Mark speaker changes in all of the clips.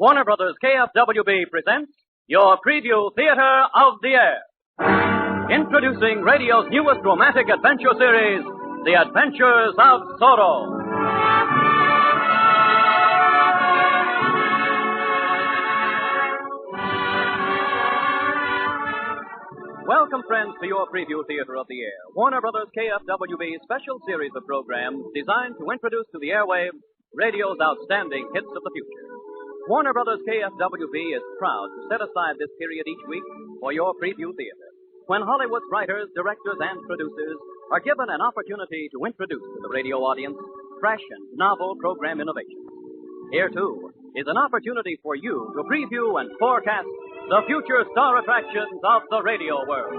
Speaker 1: Warner Brothers KFWB presents your preview theater of the air. Introducing radio's newest romantic adventure series, The Adventures of Zorro. Welcome, friends, to your preview theater of the air, Warner Brothers KFWB's special series of programs designed to introduce to the airwaves radio's outstanding hits of the future. Warner Brothers KFWB is proud to set aside this period each week for your preview theater, when Hollywood's writers, directors, and producers are given an opportunity to introduce to the radio audience fresh and novel program innovations. Here, too, is an opportunity for you to preview and forecast the future star attractions of the radio world.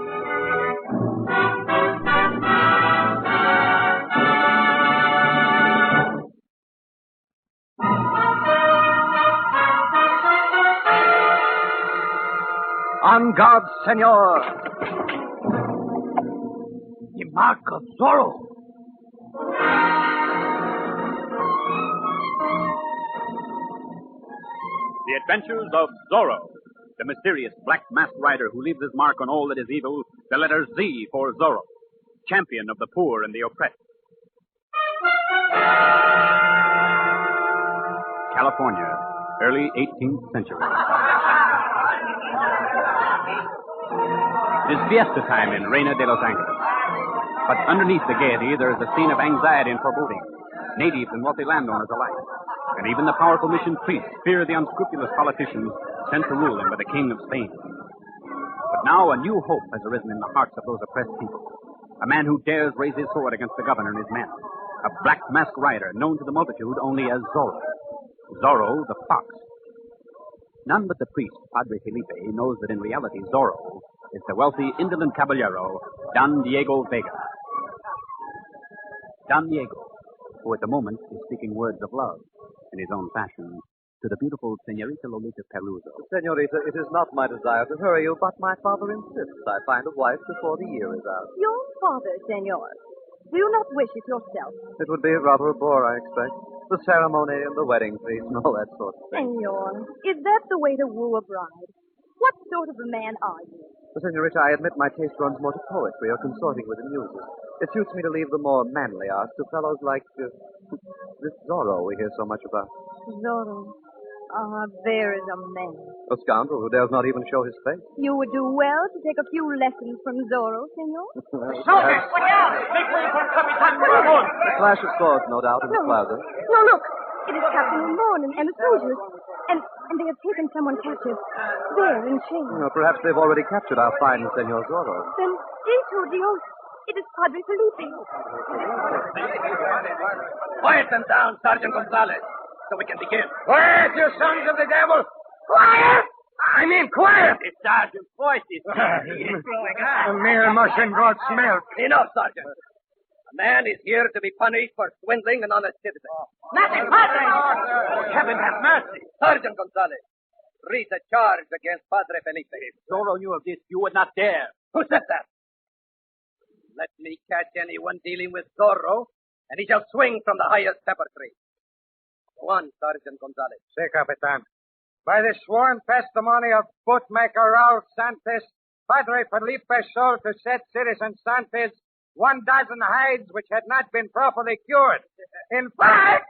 Speaker 2: On guard, senor. The mark of Zorro.
Speaker 3: The Adventures of Zorro, the mysterious black masked rider who leaves his mark on all that is evil, the letter Z for Zorro, champion of the poor and the oppressed. California, early 18th century. It is fiesta time in Reina de Los Angeles. But underneath the gaiety, there is a scene of anxiety and foreboding. Natives and wealthy landowners alike, and even the powerful mission priests fear the unscrupulous politicians sent to rule them by the King of Spain. But now a new hope has arisen in the hearts of those oppressed people. A man who dares raise his sword against the governor and his men. A black masked rider known to the multitude only as Zorro. Zorro the Fox. None but the priest, Padre Felipe, knows that in reality Zorro is the wealthy, indolent caballero, Don Diego Vega. Don Diego, who at the moment is speaking words of love in his own fashion to the beautiful Senorita Lolita Peluso.
Speaker 4: Senorita, it is not my desire to hurry you, but my father insists I find a wife before the year is out.
Speaker 5: Your father, senor. Do you not wish it yourself?
Speaker 4: It would be rather a bore, I expect. The ceremony and the wedding feast and all that sort of thing.
Speaker 5: Senor, is that the way to woo a bride? What sort of a man are you?
Speaker 4: Senorita, I admit my taste runs more to poetry or consorting with the muses. It suits me to leave the more manly arts to fellows like this Zorro we hear so much about.
Speaker 5: Zorro. Ah, there is a man.
Speaker 4: A scoundrel who dares not even show his face.
Speaker 5: You would do well to take a few lessons from Zorro, senor.
Speaker 2: Soldiers, look out! Make way for Capitan Ramon!
Speaker 4: A clash of swords, no doubt, in the plaza.
Speaker 5: No, look. It is Captain Ramon and the soldiers. And they have taken someone captive. There, in chains.
Speaker 4: Perhaps they've already captured our fine Senor Zorro.
Speaker 5: Then, Jesu Dios, it is Padre Felipe.
Speaker 2: Quiet them down, Sergeant Gonzalez, so we can begin. Quiet, you sons of the devil! Quiet! I mean, quiet!
Speaker 1: The sergeant's voice is growing up.
Speaker 2: A mere mush and broad smell.
Speaker 6: Enough, Sergeant. A man is here to be punished for swindling an honest citizen.
Speaker 2: Nothing, Padre! Heaven have mercy.
Speaker 6: Sergeant Gonzalez, read the charge against Padre Felipe.
Speaker 1: If Zorro knew of this, you would not dare.
Speaker 6: Who said that? Let me catch anyone dealing with Zorro, and he shall swing from the highest pepper tree. Go on, Sergeant Gonzalez.
Speaker 2: Sí, Capitan. By the sworn testimony of bootmaker Raul Santos, Padre Felipe sold to said citizen Santos 1 dozen hides which had not been properly cured. In fact,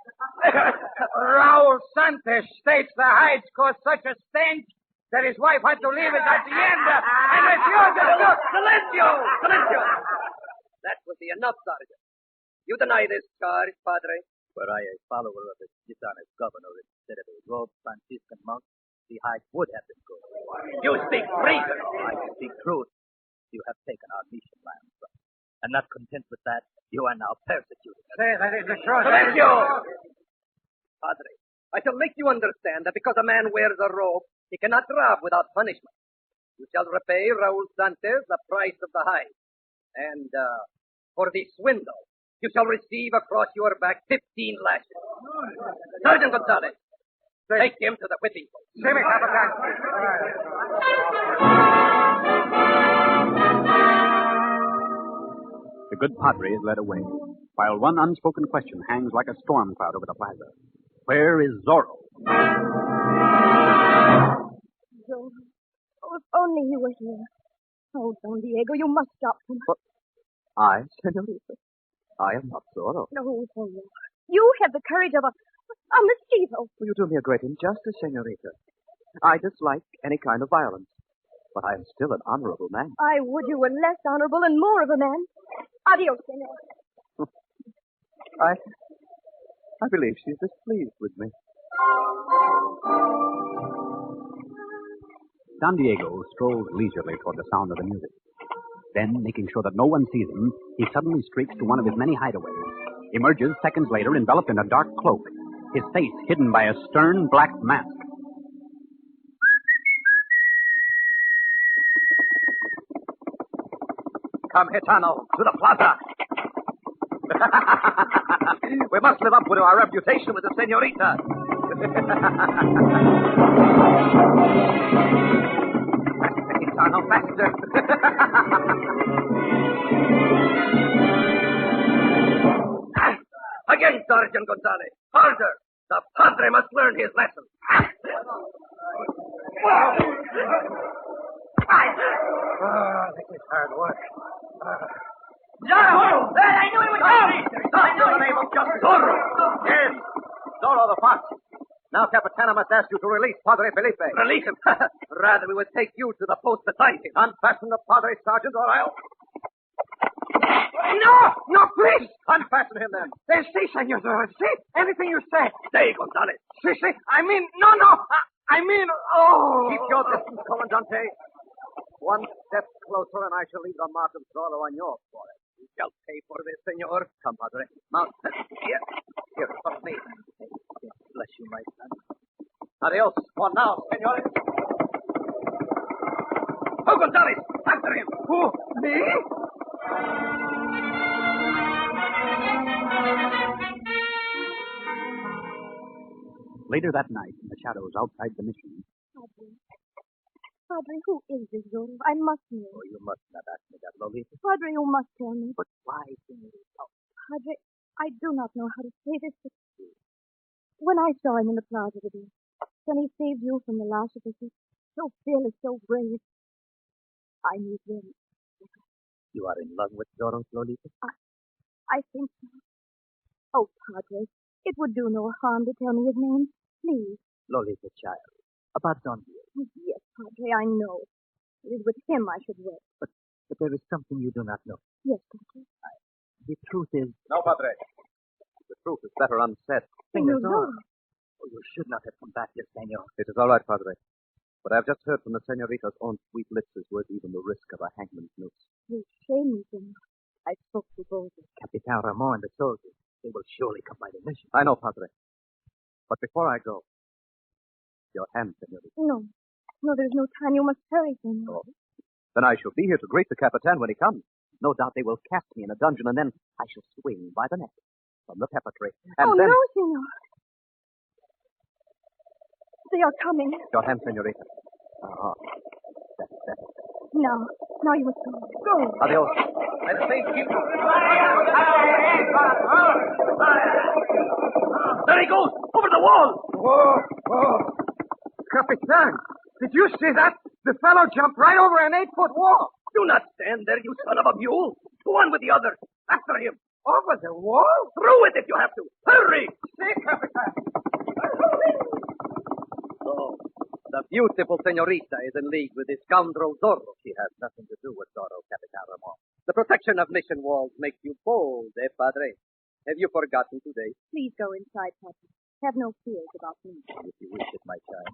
Speaker 2: Raul Santos states the hides caused such a stench that his wife had to leave his hacienda and refuse to look.
Speaker 6: Silencio! That will be enough, Sergeant. You deny this charge, Padre?
Speaker 1: Were I a follower of the dishonest governor instead of a robed Franciscan monk, the hide would have been good.
Speaker 6: You speak treason.
Speaker 1: I speak truth. You have taken our mission land from us. And not content with that, you are now persecuting us.
Speaker 2: Say, that is the truth.
Speaker 6: Silencio! Padre, I shall make you understand that because a man wears a robe, he cannot rob without punishment. You shall repay Raul Santos the price of the hide. And, for the swindle, you shall receive across your back 15 lashes. Sergeant Gonzalez, take him to the whipping post.
Speaker 2: See me, Capitan.
Speaker 3: The good padre is led away, while one unspoken question hangs like a storm cloud over the plaza. Where is Zorro?
Speaker 5: me he were here. Oh, Don Diego, you must stop him.
Speaker 4: But I, senorita? I am not Zorro.
Speaker 5: No, Zorro. You have the courage of a mosquito.
Speaker 4: You do me a great injustice, senorita. I dislike any kind of violence, but I am still an honorable man.
Speaker 5: I would you were less honorable and more of a man. Adios, senor.
Speaker 4: I believe she's displeased with me.
Speaker 3: Don Diego strolls leisurely toward the sound of the music. Then, making sure that no one sees him, he suddenly streaks to one of his many hideaways. Emerges seconds later enveloped in a dark cloak, his face hidden by a stern black mask.
Speaker 6: Come, Gitano, to the plaza. We must live up to our reputation with the senorita. Faster, Gitano, faster. Again, Sergeant Gonzalez. Harder. The padre must learn his lesson.
Speaker 2: This is hard work.
Speaker 6: Zorro! I knew it was coming! In the name of justice. Zorro!
Speaker 2: Yes, Zorro the Fox. Now, Capitana must ask you to release Padre Felipe.
Speaker 6: Release him. Rather, we would take you to the post beside him.
Speaker 2: Unfasten the Padre, Sergeant, or I'll...
Speaker 6: No, please.
Speaker 2: Unfasten him, then.
Speaker 6: Si, senor Zorro. Si.
Speaker 2: Anything you say.
Speaker 6: Stay, Gonzalez.
Speaker 2: Si. I mean, no. Keep your distance, Comandante. One step closer, and I shall leave the mark of Zorro on your forehead.
Speaker 6: You shall pay for this, senor.
Speaker 2: Come, Padre. Mount.
Speaker 6: Here, follow me. Bless you, my son.
Speaker 2: Adios. For now, senores.
Speaker 6: Oh, Gonzalez, after him.
Speaker 2: Who? Me?
Speaker 3: Later that night, in the shadows outside the mission,
Speaker 5: Padre, who is this Zorro? I must know.
Speaker 6: Oh, you must not ask me that, Lolita.
Speaker 5: Padre, you must tell me.
Speaker 6: But why, senorita?
Speaker 5: Padre, I do not know how to say this, but when I saw him in the plaza today, when he saved you from the lash of the sea, so fearless, so brave, I knew then.
Speaker 6: You are in love with Zorro, Lolita?
Speaker 5: I think so. Oh, Padre, it would do no harm to tell me his name, please.
Speaker 6: Lolita, child. About Don Diego.
Speaker 5: Yes, Padre, I know. It is with him I should work.
Speaker 6: But there is something you do not know.
Speaker 5: Yes, Padre.
Speaker 6: The truth is...
Speaker 2: No, Padre. The truth is better unsaid.
Speaker 5: Senor Zorro.
Speaker 6: Oh, you should not have come back here, senor.
Speaker 2: It is all right, Padre. But I've just heard from the senorita's own sweet lips is worth even the risk of a hangman's noose.
Speaker 5: You shame me, Senor. I spoke to both.
Speaker 6: Capitan Ramon and the soldiers. They will surely come by the mission.
Speaker 2: I know, Padre. But before I go, your hand, senorita.
Speaker 5: No, there's no time. You must hurry, Senor.
Speaker 2: Oh. Then I shall be here to greet the Capitan when he comes. No doubt they will cast me in a dungeon, and then I shall swing by the neck from the pepper tree. And then...
Speaker 5: no, Senor. They are coming.
Speaker 2: Your hand, senorita. That's better.
Speaker 5: Now you must go. Go.
Speaker 2: Adios.
Speaker 6: By the same people. There he goes! Over the wall!
Speaker 2: Whoa. Capitan, did you see that? The fellow jumped right over an 8-foot wall.
Speaker 6: Do not stand there, you son of a mule! Go on with the others! After him!
Speaker 2: Over the wall?
Speaker 6: Through it if you have to! Hurry!
Speaker 2: See, Capitan.
Speaker 6: Oh, the beautiful senorita is in league with the scoundrel Zorro. She has nothing to do with Zorro, Capitan Ramon. The protection of mission walls makes you bold, Padre? Have you forgotten today?
Speaker 5: Please go inside, Padre. Have no fears about me.
Speaker 6: If you wish it, my child.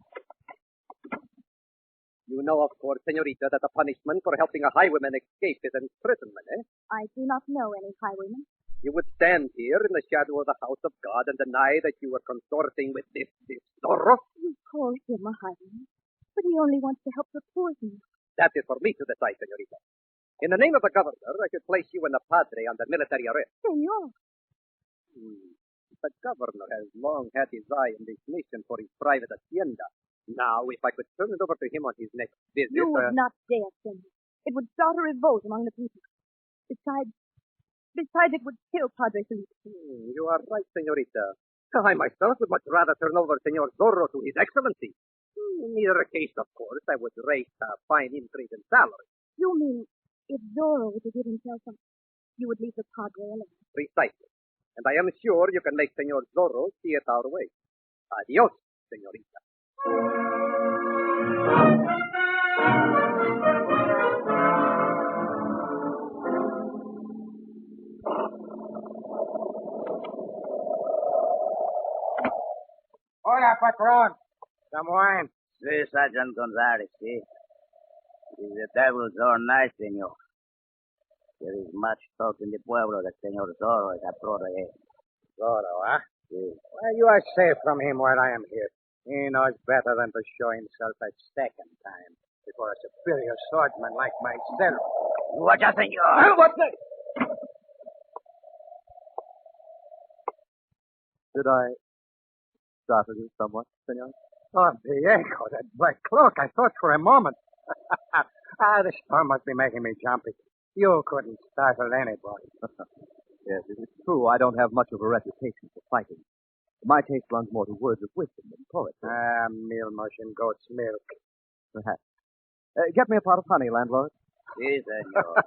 Speaker 6: You know, of course, senorita, that the punishment for helping a highwayman escape is imprisonment, eh?
Speaker 5: I do not know any highwaymen.
Speaker 6: You would stand here in the shadow of the house of God and deny that you were consorting with this Zorro?
Speaker 5: You call him a highwayman, but he only wants to help the poor things.
Speaker 6: That is for me to decide, senorita. In the name of the governor, I should place you and the padre under military arrest.
Speaker 5: Senor.
Speaker 6: The governor has long had his eye on this mission for his private hacienda. Now, if I could turn it over to him on his next visit...
Speaker 5: You would not dare, Senor. It would start a revolt among the people. Besides, it would kill Padre Felipe.
Speaker 6: You are right, senorita. I myself would much rather turn over Senor Zorro to his excellency. In either case, of course, I would rate a fine increase in salary.
Speaker 5: You mean if Zorro were to give himself up, you would leave the Padre alone?
Speaker 6: Precisely. And I am sure you can make Senor Zorro see it our way. Adios, senorita.
Speaker 2: Hola, patron. Some wine.
Speaker 7: Sí, Sergeant Gonzalez, sí. It is the devil's own night, senor. There is much talk in the pueblo that Senor Zorro is a protege.
Speaker 2: Zorro, huh?
Speaker 7: Sí.
Speaker 2: Well, you are safe from him while I am here. He knows better than to show himself at second time before a superior swordsman like myself.
Speaker 7: What a senor!
Speaker 6: What's that?
Speaker 4: Did I startle you somewhat, senor?
Speaker 2: Oh, Diego, that black cloak. I thought for a moment. The storm must be making me jumpy. You couldn't startle anybody.
Speaker 4: Yes, it is true. I don't have much of a reputation for fighting. My taste runs more to words of wisdom than poetry.
Speaker 2: Meal mush and goat's milk.
Speaker 4: Perhaps. Get me a pot of honey, landlord.
Speaker 7: Sí, senor.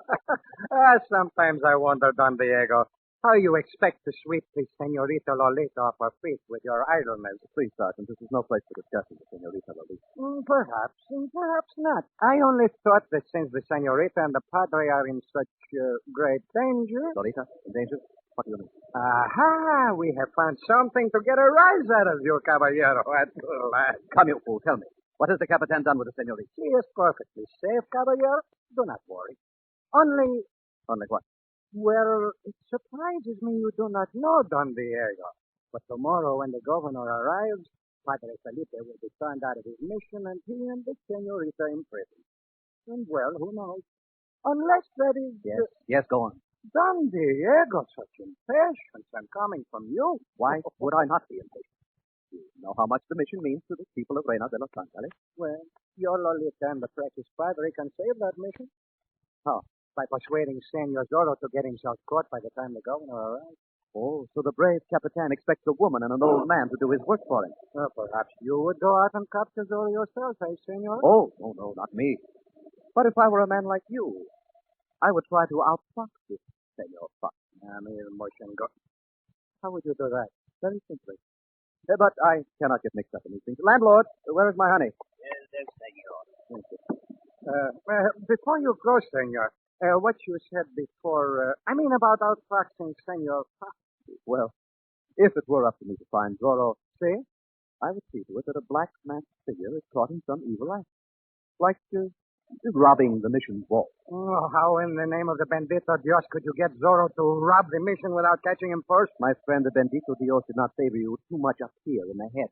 Speaker 2: Sometimes I wonder, Don Diego, how you expect to sweep the Senorita Lolita off her feet with your idleness.
Speaker 4: Please, Sergeant, this is no place for discussing the Senorita Lolita.
Speaker 2: Perhaps, perhaps not. I only thought that since the Senorita and the Padre are in such great danger...
Speaker 4: Lolita, in danger? What do you mean?
Speaker 2: Aha! We have found something to get a rise out of you, Caballero, at last.
Speaker 4: Come, you fool, tell me. What has the Capitan done with the Senorita?
Speaker 2: She is perfectly safe, Caballero. Do not worry. Only...
Speaker 4: Only what?
Speaker 2: Well, it surprises me you do not know Don Diego. But tomorrow when the governor arrives, Padre Felipe will be turned out of his mission and he and the Senorita in prison. And well, who knows? Unless that is...
Speaker 4: Yes, go on.
Speaker 2: Don Diego, such impatience and coming from you.
Speaker 4: Why would I not be impatient? You know how much the mission means to the people of Reina de los Ángeles.
Speaker 2: Well, your Lolita and the precious Padre can save that mission.
Speaker 4: How?
Speaker 2: By persuading Senor Zorro to get himself caught by the time the governor arrives.
Speaker 4: Oh, so the brave Capitan expects a woman and an old man to do his work for him.
Speaker 2: Well, perhaps you would go out and capture Zorro yourself, eh, Senor?
Speaker 4: Oh, no, not me. But if I were a man like you, I would try to outfox this Senor Fox.
Speaker 2: How would you do that?
Speaker 4: Very simply. But I cannot get mixed up in these things. Landlord, where is my honey?
Speaker 7: Yes, senor.
Speaker 4: Thank you.
Speaker 2: Before you go, Senor, what you said before, about outfoxing Senor Fox.
Speaker 4: Well, if it were up to me to find Zorro,
Speaker 2: See?
Speaker 4: I would see to it that a black masked figure is caught in some evil act. Like robbing the mission vault.
Speaker 2: Oh, how in the name of the Bendito Dios could you get Zorro to rob the mission without catching him first?
Speaker 4: My friend, the Bendito Dios did not favor you too much up here in the head.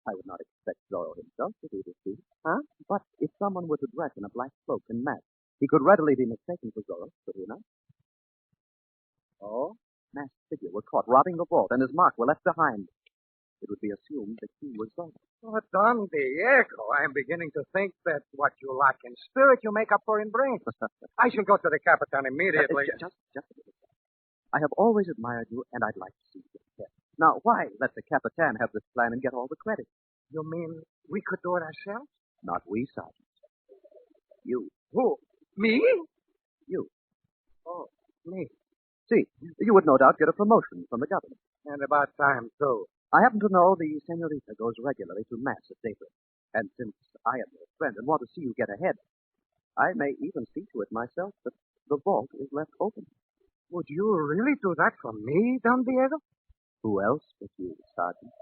Speaker 4: I would not expect Zorro himself to do this deed.
Speaker 2: Huh?
Speaker 4: But if someone were to dress in a black cloak and mask, he could readily be mistaken for Zorro, could he not? Oh, masked figure were caught robbing the vault, and his mark were left behind. It would be assumed that he was Zorro.
Speaker 2: Oh, Don Diego, I'm beginning to think that what you lack in spirit, you make up for in brains. I shall go to the Capitan immediately.
Speaker 4: Just a minute. I have always admired you, and I'd like to see you get there. Now, why let the Capitan have this plan and get all the credit?
Speaker 2: You mean we could do it ourselves?
Speaker 4: Not we, Sergeant. You.
Speaker 2: Who? Me?
Speaker 4: You.
Speaker 2: Oh, me.
Speaker 4: See, you would no doubt get a promotion from the government.
Speaker 2: And about time, too.
Speaker 4: I happen to know the Senorita goes regularly to Mass at daybreak. And since I am your friend and want to see you get ahead, I may even see to it myself that the vault is left open.
Speaker 2: Would you really do that for me, Don Diego?
Speaker 4: Who else but you, Sergeant?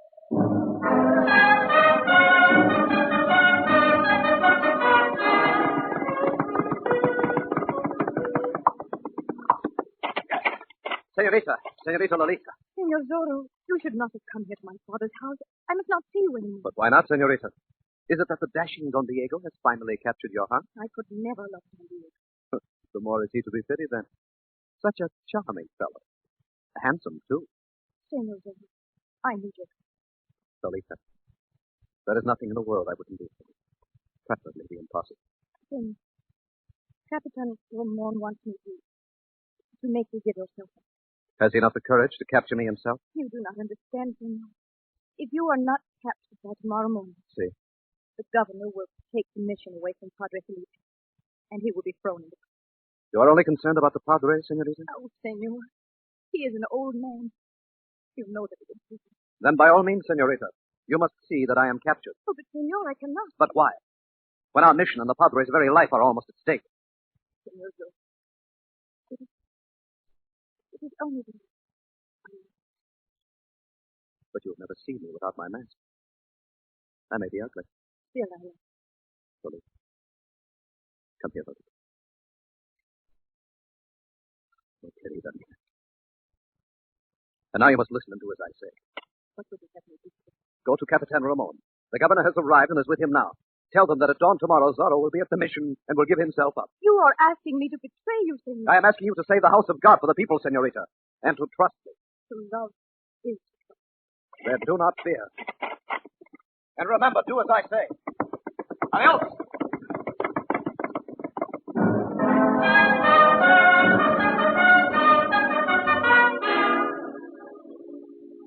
Speaker 6: Senorita Lolita.
Speaker 5: Senor Zorro, you should not have come here to my father's house. I must not see you anymore.
Speaker 4: But why not, Senorita? Is it that the dashing Don Diego has finally captured your heart?
Speaker 5: I could never love Don Diego.
Speaker 4: The more is he to be pitied, then. Such a charming fellow. Handsome, too.
Speaker 5: Senor Zorro, I need your help.
Speaker 4: Lolita, there is nothing in the world I wouldn't do for you. Preferably the impossible.
Speaker 5: Then, Capitan Ramon wants me to make you give yourself up.
Speaker 4: Has he not the courage to capture me himself?
Speaker 5: You do not understand, Senor. If you are not captured by tomorrow morning,
Speaker 4: See,
Speaker 5: governor will take the mission away from Padre Felipe, and he will be thrown into prison.
Speaker 4: You are only concerned about the Padre, senorita?
Speaker 5: Oh, senor, he is an old man. You know that he is prison.
Speaker 4: Then by all means, senorita, you must see that I am captured.
Speaker 5: Oh, but senor, I cannot.
Speaker 4: But why? When our mission and the Padre's very life are almost at stake.
Speaker 5: Senor, it is only the...
Speaker 4: But you'll never see me without my mask. I may be ugly.
Speaker 5: Still, I love.
Speaker 4: Lily, come here, Lily. Oh, querida mía. And now you must listen and do as I say.
Speaker 5: What would you have me do?
Speaker 4: Go to Capitan Ramon. The governor has arrived and is with him now. Tell them that at dawn tomorrow Zorro will be at the mission and will give himself up.
Speaker 5: You are asking me to betray you, senor.
Speaker 4: I am asking you to save the house of God for the people, senorita, and to trust me.
Speaker 5: To love is to trust.
Speaker 4: Then do not fear. And remember, do as I say. Adios!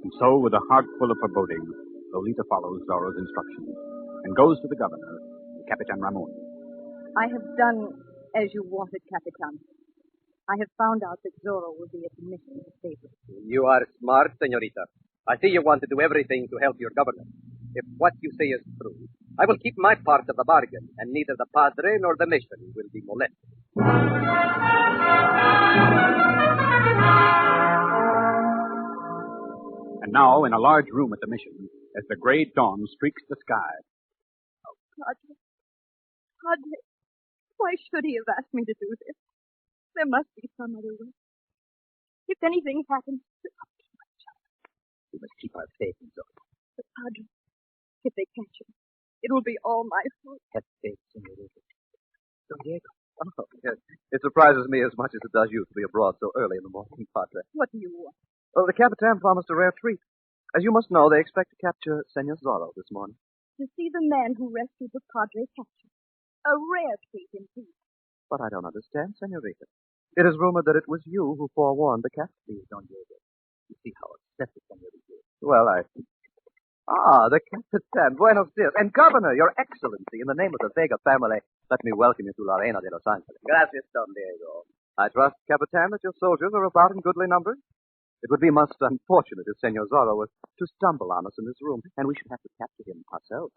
Speaker 3: And so, with a heart full of foreboding, Lolita follows Zorro's instructions and goes to the governor, Capitan Ramon.
Speaker 5: I have done as you wanted, Capitan. I have found out that Zorro will be at the mission to save us.
Speaker 6: You are smart, senorita. I see you want to do everything to help your governor. If what you say is true, I will keep my part of the bargain, and neither the padre nor the mission will be molested.
Speaker 3: And now, in a large room at the mission, as the gray dawn streaks the sky.
Speaker 5: Oh, Padre, why should he have asked me to do this? There must be some other way. If anything happens...
Speaker 4: We must keep our faith in Zorro.
Speaker 5: But Padre, if they catch him, it will be all my fault.
Speaker 4: Have faith, senorita. Don Diego. Oh, yes. It surprises me as much as it does you to be abroad so early in the morning, Padre.
Speaker 5: What do you want?
Speaker 4: Well, the Capitan promised a rare treat. As you must know, they expect to capture Senor Zorro this morning.
Speaker 5: To see the man who rescued the Padre captured. A rare treat indeed.
Speaker 4: But I don't understand, senorita. It is rumored that it was you who forewarned the captain, Don Diego. You see how upset the senorita is. Well, the Capitan. Buenos dias. And Governor, Your Excellency, in the name of the Vega family, let me welcome you to La Reina de Los Angeles.
Speaker 7: Gracias, Don Diego.
Speaker 4: I trust, Capitan, that your soldiers are about in goodly numbers. It would be most unfortunate if Senor Zorro was to stumble on us in this room, and we should have to capture him ourselves.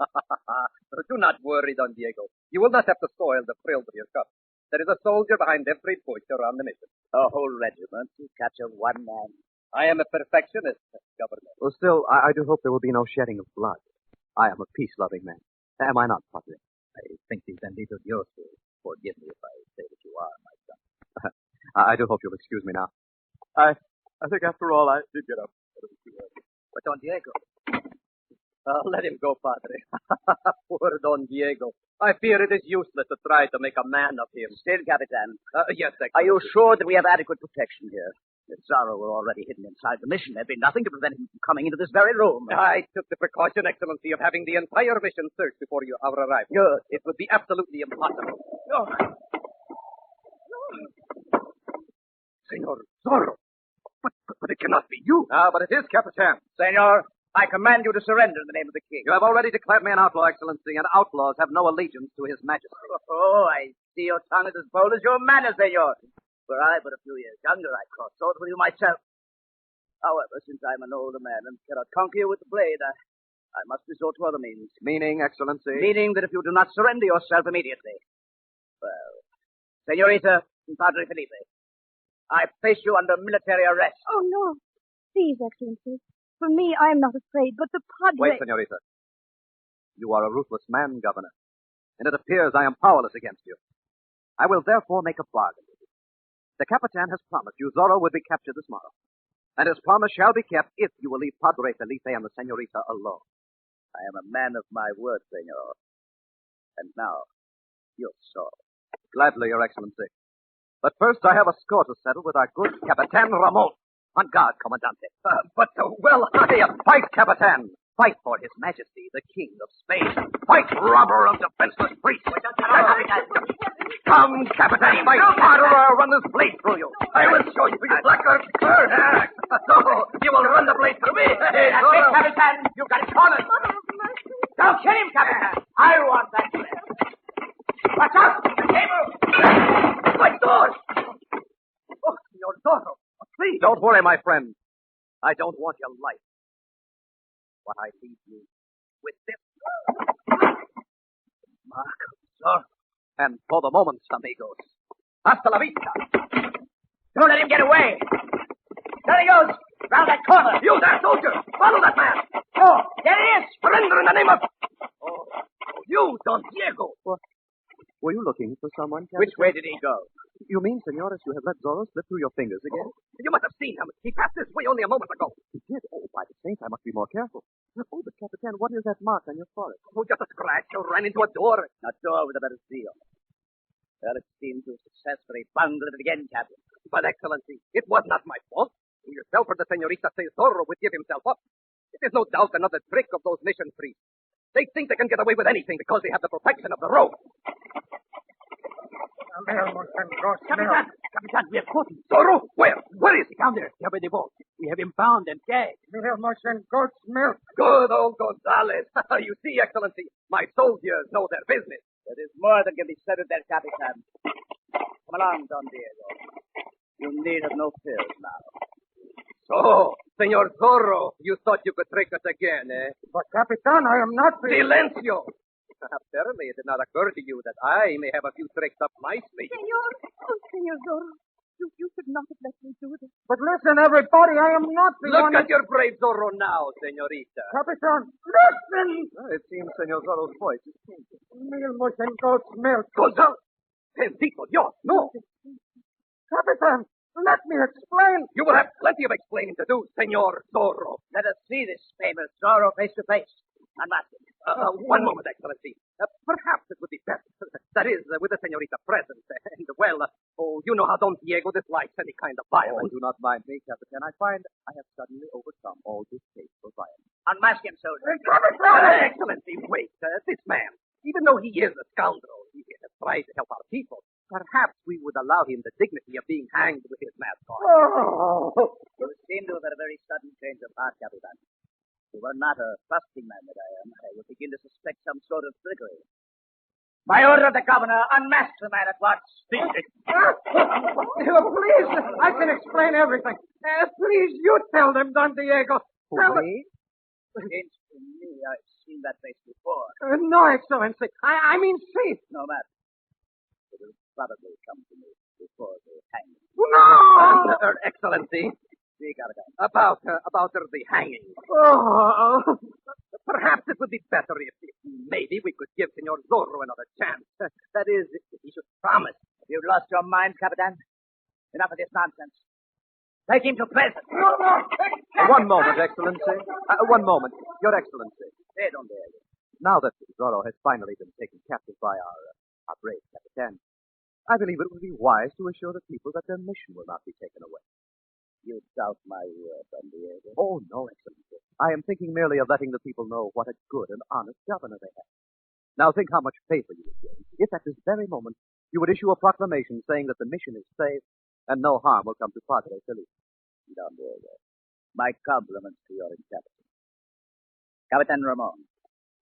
Speaker 6: Do not worry, Don Diego. You will not have to soil the frills of your cup. There is a soldier behind every bush around the mission.
Speaker 7: A whole regiment to capture one man.
Speaker 6: I am a perfectionist, Governor.
Speaker 4: Well, still, I do hope there will be no shedding of blood. I am a peace-loving man. Am I not, Padre?
Speaker 7: I think these banditos yours will forgive me if I say that you are my son.
Speaker 4: I do hope you'll excuse me now. I think after all, I did get up.
Speaker 6: But Don Diego. Let him go, Padre. Poor Don Diego. I fear it is useless to try to make a man of him.
Speaker 7: Still, Capitan.
Speaker 6: Yes, Excellency.
Speaker 7: Are you sure that we have adequate protection here? If Zorro were already hidden inside the mission, there'd be nothing to prevent him from coming into this very room.
Speaker 6: I took the precaution, Excellency, of having the entire mission searched before our arrival.
Speaker 7: Good.
Speaker 6: It would be absolutely impossible. Oh. Senor Zorro. But it cannot be you.
Speaker 4: But it is, Capitan.
Speaker 7: Senor, I command you to surrender in the name of the king.
Speaker 4: You have already declared me an outlaw, Excellency, and outlaws have no allegiance to His Majesty.
Speaker 7: Oh, I see your tongue is as bold as your manners, senor. Were I but a few years younger, I'd cross swords with you myself. However, since I'm an older man and cannot conquer you with the blade, I must resort to other means.
Speaker 4: Meaning, Excellency?
Speaker 7: Meaning that if you do not surrender yourself immediately, well, Senorita and Padre Felipe, I place you under military arrest.
Speaker 5: Oh, no. Please, Excellency. For me, I am not afraid, but the Padre...
Speaker 4: Wait, Senorita. You are a ruthless man, Governor, and it appears I am powerless against you. I will therefore make a bargain with you. The Capitan has promised you Zorro will be captured this morrow, and his promise shall be kept if you will leave Padre Felipe and the Senorita alone.
Speaker 7: I am a man of my word, senor. And now, your sword.
Speaker 4: Gladly, Your Excellency. But first I have a score to settle with our good Capitan Ramon. On guard, Comandante. Fight, Capitan. Fight for His Majesty, the King of Spain. Fight, robber of defenseless priests. Come, Capitan, fight harder or I'll run this blade through you.
Speaker 6: I will show you, you blackguard. So, you will run the blade through me.
Speaker 7: Capitan, you've got it cornered. Don't kill him, Captain. I want that smell. Watch out! The table! My door! Oh, Senor Zorro. Please.
Speaker 6: Don't worry, my friend. I don't want your life. But I leave you with this mark of Zorro. And for the moment, amigos. Hasta la vista.
Speaker 7: Don't let him get away. There he goes. Round that corner.
Speaker 6: You there, soldier. Follow that man.
Speaker 7: Oh, there he is.
Speaker 6: Surrender in the name of... Oh, you, Don Diego.
Speaker 4: What? Were you looking for someone, Captain?
Speaker 6: Which way did he go?
Speaker 4: You mean, senores, you have let Zorro slip through your fingers again?
Speaker 6: You must have seen him. He passed this way only a moment ago.
Speaker 4: He did? Oh, by the saints, I must be more careful. Oh, but Capitan, what is that mark on your forehead?
Speaker 6: Oh, just a scratch. You ran into a door.
Speaker 7: A door with a better seal. Well, it seems to have successfully bungled it again, Captain.
Speaker 6: But, Excellency, it was not my fault. Yourself or the senorita say Zorro would give himself up. It is no doubt another trick of those mission priests. They think they can get away with anything because they have the protection of the rope.
Speaker 7: Capitan, we have caught him.
Speaker 6: Zorro? Where? Where is he?
Speaker 7: Down there, by the boat. We have him bound and gagged.
Speaker 2: Goat's milk.
Speaker 6: Good old Gonzales. You see, Excellency, my soldiers know their business.
Speaker 7: There is more than can be said of that, Capitan. Come along, Don Diego. You need have no fears now.
Speaker 6: So, Senor Zorro, you thought you could trick us again, eh?
Speaker 2: But, Capitan, I am not...
Speaker 6: Silencio! Apparently it did not occur to you that I may have a few tricks up my sleeve.
Speaker 5: Senor! Oh, Senor Zorro. You should not have let me do this.
Speaker 2: But listen, everybody, I am not the
Speaker 6: Look
Speaker 2: one...
Speaker 6: at your brave Zorro now, senorita.
Speaker 2: Capitan, listen!
Speaker 4: It seems Senor Zorro's voice is changing.
Speaker 2: Milk and goat's milk.
Speaker 6: Gonzalo! Bendito Dios, no!
Speaker 2: Capitan, let me explain.
Speaker 6: You will have plenty of explaining to do, Senor Zorro.
Speaker 7: Let us see this famous Zorro face to face. Unmask him.
Speaker 6: One moment, Excellency. Perhaps it would be better. That is, with the senorita present. And, well, you know how Don Diego dislikes any kind of violence.
Speaker 4: Oh, do not mind me, Capitan. I find I have suddenly overcome all distaste for violence.
Speaker 7: Unmask him, soldier.
Speaker 6: Excellency, wait. This man, even though he is a scoundrel, he has tried to help our people. Perhaps we would allow him the dignity of being hanged with his mask on.
Speaker 2: Oh.
Speaker 7: You seem to have had a very sudden change of heart, Capitan. If you were not a trusting man that I am, I would begin to suspect some sort of trickery. By order of the governor, unmask the man at once.
Speaker 2: Please, I can explain everything. Please, you tell them, Don Diego. Tell them.
Speaker 7: Seems to me I've seen that face before.
Speaker 2: No, Excellency. I mean, see.
Speaker 7: No matter. It will probably come to me before they hang me.
Speaker 2: No!
Speaker 6: Excellency.
Speaker 7: Speak, Captain.
Speaker 6: About the hanging.
Speaker 2: Oh.
Speaker 6: Perhaps it would be better if maybe we could give Senor Zorro another chance. That is, if he should promise.
Speaker 7: Have you lost your mind, Capitan? Enough of this nonsense. Take him to prison.
Speaker 4: One moment, Excellency. One moment. Your Excellency.
Speaker 7: They don't dare you.
Speaker 4: Now that Zorro has finally been taken captive by our brave Capitan, I believe it would be wise to assure the people that their mission will not be taken away.
Speaker 7: You doubt my word, Don Diego.
Speaker 4: Oh, no, Excellency. I am thinking merely of letting the people know what a good and honest governor they have. Now think how much favor you would gain if at this very moment you would issue a proclamation saying that the mission is safe and no harm will come to Padre Felipe.
Speaker 7: Don Diego, my compliments to your intelligence. Capitan Ramon,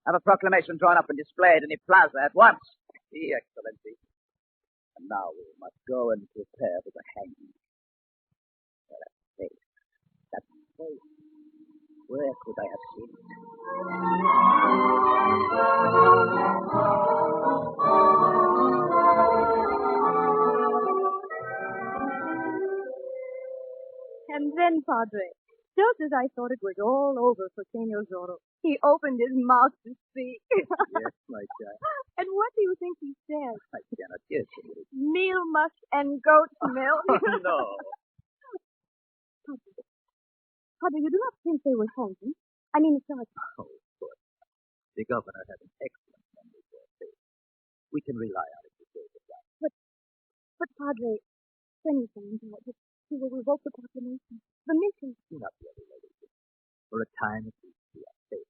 Speaker 7: have a proclamation drawn up and displayed in the plaza at once.
Speaker 6: Si, Excellency.
Speaker 7: And now we must go and prepare for the hanging. That face. Where could I have seen it?
Speaker 5: And then, Padre, just as I thought it was all over for Senor Zorro, he opened his mouth to speak.
Speaker 4: Yes, my child.
Speaker 5: And what do you think he said?
Speaker 4: I cannot guess.
Speaker 5: Meal mush and goat's milk.
Speaker 4: No.
Speaker 5: Padre, you do not think they were hanging? I mean, it's not...
Speaker 4: Oh, of course. The governor has an excellent memory for faith. We can rely on it to save the life.
Speaker 5: But Padre, when you find out that he will revoke the proclamation, the mission...
Speaker 4: Do not be related. For a time at least, we are safe.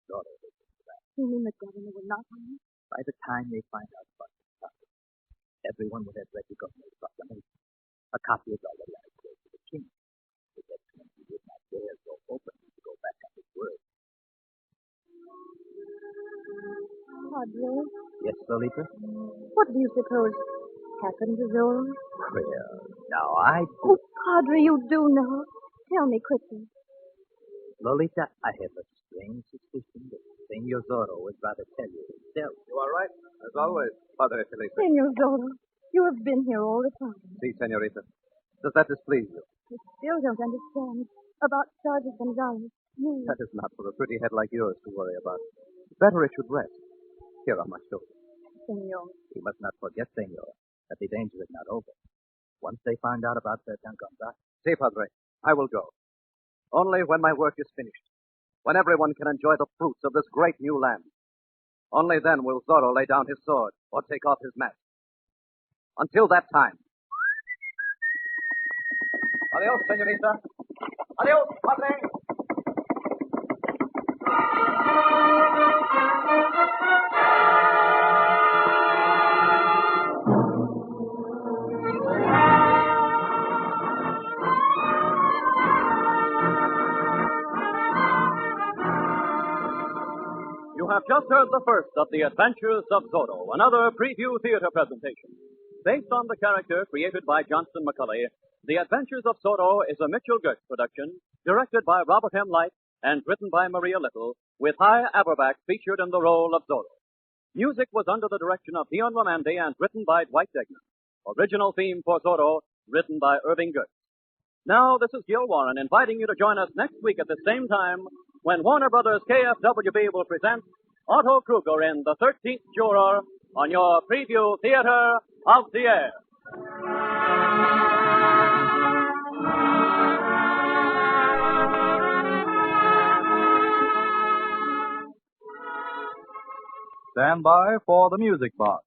Speaker 4: Zorro will get back.
Speaker 5: You mean the governor will not harm us?
Speaker 4: By the time they find out what has happened, everyone will have read the governor's proclamation. A copy is already on its way to the king. His Excellency would not dare so openly to go back on his word.
Speaker 5: Padre,
Speaker 7: Yes, Lolita?
Speaker 5: what do you suppose happened to Zorro?
Speaker 7: Well, now I...
Speaker 5: Oh, Padre, you do know. Tell me quickly.
Speaker 7: Lolita, I have a strange suspicion that Senor Zorro would rather tell you himself.
Speaker 3: You are right, as always, Padre Felipe.
Speaker 5: Senor Zorro, you have been here all the time.
Speaker 3: Si, senorita. Does that displease you?
Speaker 5: I still don't understand about Sergeant Gonzalez. You...
Speaker 3: That is not for a pretty head like yours to worry about. Better it should rest. Here on my shoulder.
Speaker 5: Senor.
Speaker 7: We must not forget, Senor, that the danger is not over. Once they find out about Sergeant Gonzalez...
Speaker 3: Si, Padre. I will go. Only when my work is finished. When everyone can enjoy the fruits of this great new land. Only then will Zorro lay down his sword or take off his mask. Until that time. Adios, senorita. Adios, Padre. You have just heard the first of the Adventures of Zorro, another preview theater presentation. Based on the character created by Johnston McCulley, The Adventures of Zorro is a Mitchell Gertz production, directed by Robert M. Light and written by Maria Little, with Hy Averback featured in the role of Zorro. Music was under the direction of Dion Romandi and written by Dwight Degnan. Original theme for Zorro, written by Irving Gertz. Now, this is Gil Warren inviting you to join us next week at the same time when Warner Brothers KFWB will present Otto Kruger in The 13th Juror on your preview theater of the air.
Speaker 8: Stand by for the music box.